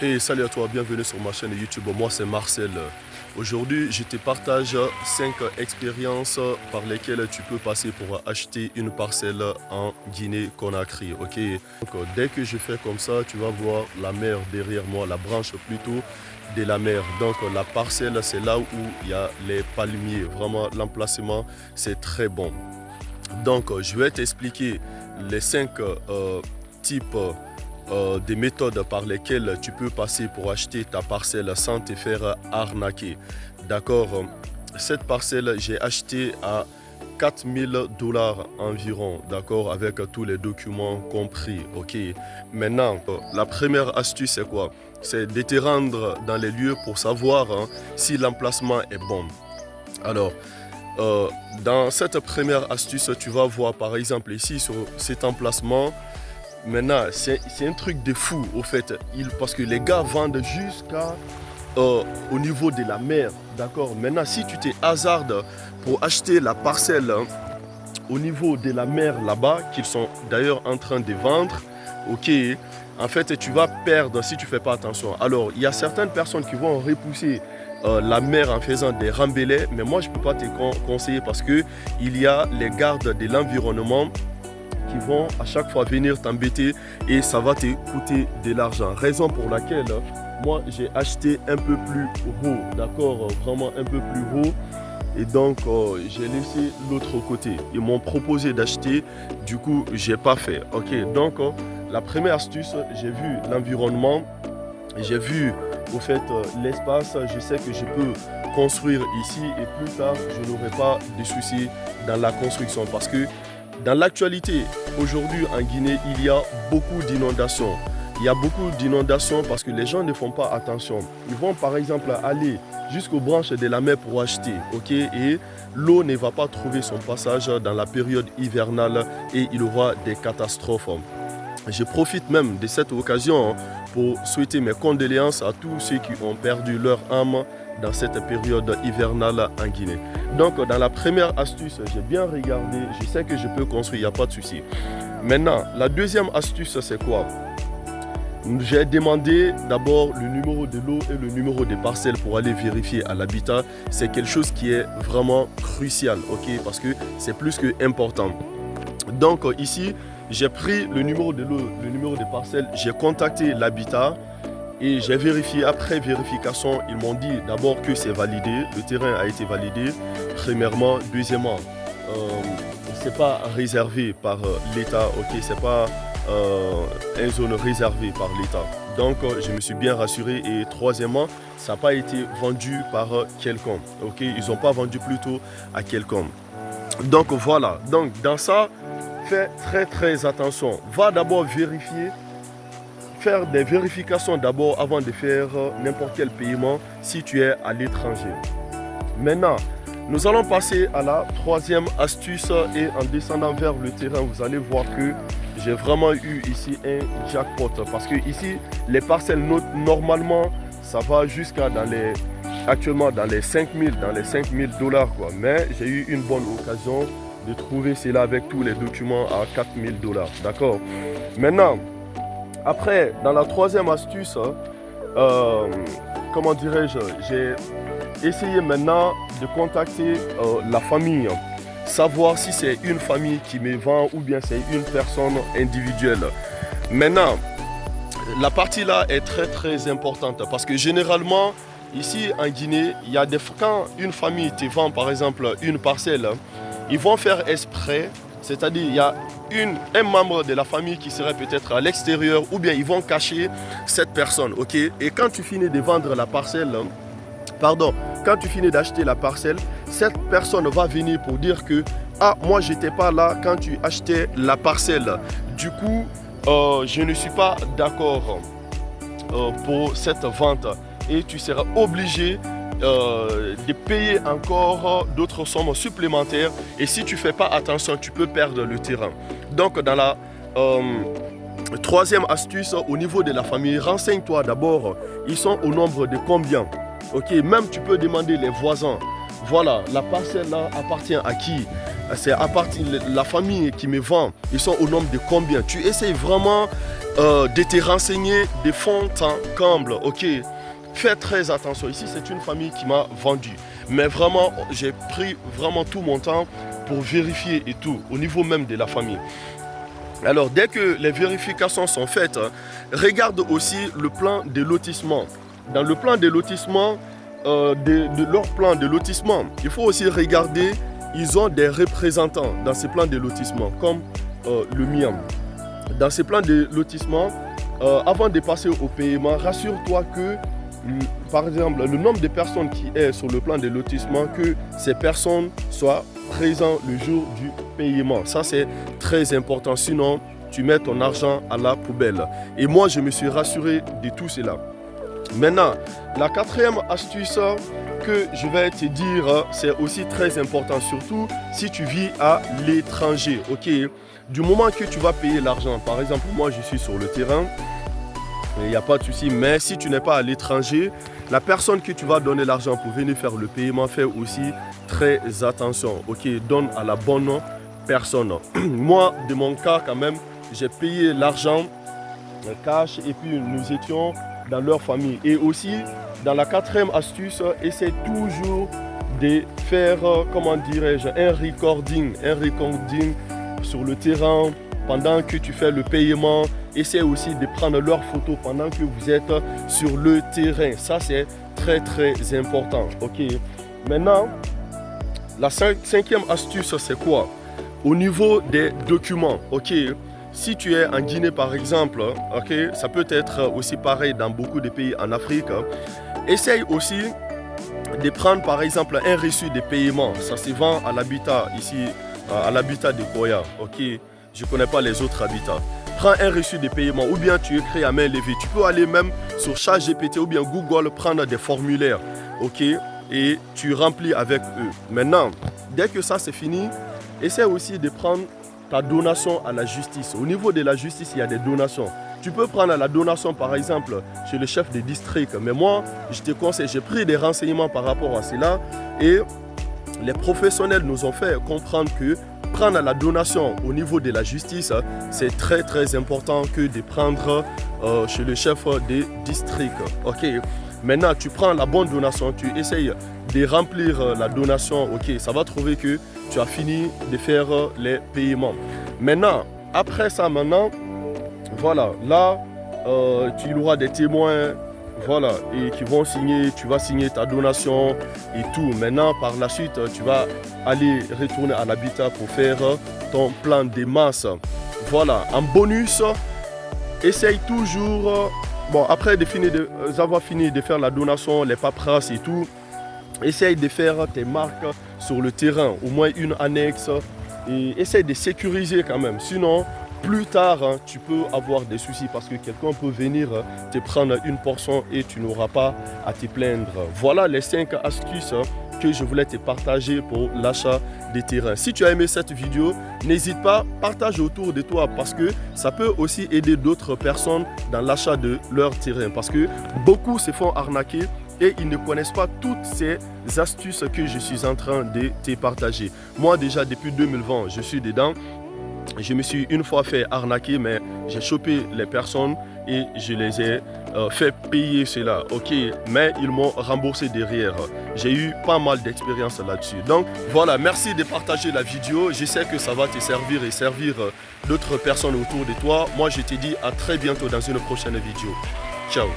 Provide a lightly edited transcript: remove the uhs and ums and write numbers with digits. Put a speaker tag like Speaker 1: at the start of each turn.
Speaker 1: Hey, salut à toi, bienvenue sur ma chaîne YouTube. Moi, c'est Marcel. Aujourd'hui, je te partage 5 expériences par lesquelles tu peux passer pour acheter une parcelle en Guinée-Conakry. Ok. Donc, dès que je fais comme ça, tu vas voir la mer derrière moi, la branche plutôt de la mer. Donc, la parcelle, c'est là où il y a les palmiers. Vraiment, l'emplacement, c'est très bon. Donc, je vais t'expliquer les 5 types des méthodes par lesquelles tu peux passer pour acheter ta parcelle sans te faire arnaquer. D'accord. Cette parcelle, j'ai acheté à 4 000 $ environ, d'accord, avec tous les documents compris. Ok. Maintenant, la première astuce, c'est quoi? C'est de te rendre dans les lieux pour savoir si l'emplacement est bon. Alors, dans cette première astuce, tu vas voir par exemple ici sur cet emplacement. Maintenant, c'est un truc de fou au fait, parce que les gars vendent jusqu'à au niveau de la mer, d'accord. Maintenant, si tu te hasardes pour acheter la parcelle au niveau de la mer là-bas, qu'ils sont d'ailleurs en train de vendre, ok, en fait, tu vas perdre si tu ne fais pas attention. Alors, il y a certaines personnes qui vont repousser la mer en faisant des rembellés, mais moi, je ne peux pas te conseiller parce qu'il y a les gardes de l'environnement qui vont à chaque fois venir t'embêter et ça va te coûter de l'argent. Raison pour laquelle moi j'ai acheté un peu plus haut, d'accord, vraiment un peu plus haut. Et donc j'ai laissé l'autre côté. Ils m'ont proposé d'acheter, du coup j'ai pas fait. Ok, donc la première astuce, j'ai vu l'environnement, j'ai vu au fait l'espace, je sais que je peux construire ici et plus tard je n'aurai pas de soucis dans la construction parce que dans l'actualité, aujourd'hui en Guinée, il y a beaucoup d'inondations. Il y a beaucoup d'inondations parce que les gens ne font pas attention. Ils vont par exemple aller jusqu'aux branches de la mer pour acheter, ok, et l'eau ne va pas trouver son passage dans la période hivernale et il y aura des catastrophes. Je profite même de cette occasion pour souhaiter mes condoléances à tous ceux qui ont perdu leur âme dans cette période hivernale en Guinée. Donc dans la première astuce, j'ai bien regardé, je sais que je peux construire, il n'y a pas de souci. Maintenant, la deuxième astuce, c'est quoi? J'ai demandé d'abord le numéro de l'eau et le numéro des parcelles pour aller vérifier à l'habitat. C'est quelque chose qui est vraiment crucial, ok, parce que c'est plus que important. Donc ici, j'ai pris le numéro de l'eau, le numéro des parcelles, j'ai contacté l'habitat. Et j'ai vérifié, après vérification, ils m'ont dit d'abord que c'est validé, le terrain a été validé, premièrement. Deuxièmement, c'est pas réservé par l'État, ok, c'est pas une zone réservée par l'État. Donc je me suis bien rassuré. Et troisièmement, ça n'a pas été vendu par quelqu'un, ok, ils n'ont pas vendu plutôt à quelqu'un. Donc voilà, donc dans ça, fais très attention. Va d'abord vérifier, faire des vérifications d'abord avant de faire n'importe quel paiement si tu es à l'étranger. Maintenant, nous allons passer à la troisième astuce et en descendant vers le terrain, vous allez voir que j'ai vraiment eu ici un jackpot parce que ici, les parcelles normalement, ça va jusqu'à actuellement dans les 5 000 $, quoi. Mais j'ai eu une bonne occasion de trouver cela avec tous les documents à 4 000 $, d'accord. Maintenant, après, dans la troisième astuce, comment dirais-je, j'ai essayé maintenant de contacter la famille, savoir si c'est une famille qui me vend ou bien c'est une personne individuelle. Maintenant, la partie là est très importante parce que généralement, ici en Guinée, il y a quand une famille te vend par exemple une parcelle, ils vont faire exprès. C'est-à-dire il y a un membre de la famille qui serait peut-être à l'extérieur ou bien ils vont cacher cette personne, ok. Et quand tu finis de vendre la parcelle, quand tu finis d'acheter la parcelle, cette personne va venir pour dire que ah, moi j'étais pas là quand tu achetais la parcelle. Du coup, je ne suis pas d'accord pour cette vente et tu seras obligé de payer encore d'autres sommes supplémentaires et si tu ne fais pas attention, tu peux perdre le terrain. Donc dans la troisième astuce, au niveau de la famille, renseigne-toi d'abord, ils sont au nombre de combien, ok. Même tu peux demander les voisins, voilà, la parcelle là appartient à qui. c'est à partir de la famille qui me vend, ils sont au nombre de combien? Tu essayes vraiment de te renseigner de fond en comble, ok? Fais très attention. Ici, c'est une famille qui m'a vendu. Mais vraiment, j'ai pris vraiment tout mon temps pour vérifier et tout, au niveau même de la famille. Alors, dès que les vérifications sont faites, regarde aussi le plan de lotissement. Dans le plan de lotissement, de leur plan de lotissement, il faut aussi regarder, ils ont des représentants dans ces plans de lotissement, comme le mien. Dans ces plans de lotissement, avant de passer au paiement, rassure-toi que, par exemple, le nombre de personnes qui est sur le plan de lotissement, que ces personnes soient présentes le jour du paiement. Ça, c'est très important. Sinon, tu mets ton argent à la poubelle. Et moi, je me suis rassuré de tout cela. Maintenant, la quatrième astuce que je vais te dire, c'est aussi très important, surtout si tu vis à l'étranger. Ok, du moment que tu vas payer l'argent, par exemple, moi, je suis sur le terrain. Il n'y a pas de souci, mais si tu n'es pas à l'étranger, la personne que tu vas donner l'argent pour venir faire le paiement, fais aussi très attention. Ok, donne à la bonne personne. Moi, de mon cas, quand même, j'ai payé l'argent cash et puis nous étions dans leur famille. Et aussi, dans la quatrième astuce, essaie toujours de faire, comment dirais-je, un recording sur le terrain pendant que tu fais le paiement. Essaie aussi de prendre leurs photos pendant que vous êtes sur le terrain. Ça, c'est très, très important. Ok. Maintenant, la cinquième astuce, c'est quoi? Au niveau des documents. Ok. Si tu es en Guinée, par exemple, ok, ça peut être aussi pareil dans beaucoup de pays en Afrique. Essaye aussi de prendre, par exemple, un reçu de paiement. Ça se vend à l'habitat ici, à l'habitat de Koya. Ok. Je ne connais pas les autres habitats. Prends un reçu de paiement ou bien tu écris à main levée. Tu peux aller même sur ChatGPT ou bien Google prendre des formulaires, ok, et tu remplis avec eux. Maintenant, dès que ça c'est fini, essaie aussi de prendre ta donation à la justice. Au niveau de la justice, il y a des donations. Tu peux prendre la donation par exemple chez le chef de district. Mais moi, je te conseille, j'ai pris des renseignements par rapport à cela et les professionnels nous ont fait comprendre que prendre la donation au niveau de la justice, c'est très très important que de prendre chez le chef de district. Ok. Maintenant, tu prends la bonne donation, tu essayes de remplir la donation. Ok, ça va trouver que tu as fini de faire les paiements. Maintenant, après ça, voilà, là, tu auras des témoins. Voilà, et qui vont signer, tu vas signer ta donation et tout. Maintenant, par la suite, tu vas aller retourner à l'habitat pour faire ton plan de masse. Voilà, en bonus, essaye toujours, bon, après avoir fini de faire la donation, les paperasses et tout, essaye de faire tes marques sur le terrain, au moins une annexe, et essaye de sécuriser quand même. Sinon, plus tard, tu peux avoir des soucis parce que quelqu'un peut venir te prendre une portion et tu n'auras pas à te plaindre. Voilà les 5 astuces que je voulais te partager pour l'achat des terrains. Si tu as aimé cette vidéo, n'hésite pas, partage autour de toi parce que ça peut aussi aider d'autres personnes dans l'achat de leur terrain. Parce que beaucoup se font arnaquer et ils ne connaissent pas toutes ces astuces que je suis en train de te partager. Moi déjà depuis 2020, je suis dedans. Je me suis une fois fait arnaquer, mais j'ai chopé les personnes et je les ai fait payer cela. Ok, mais ils m'ont remboursé derrière. J'ai eu pas mal d'expérience là-dessus. Donc voilà, merci de partager la vidéo. Je sais que ça va te servir et servir d'autres personnes autour de toi. Moi, je te dis à très bientôt dans une prochaine vidéo. Ciao.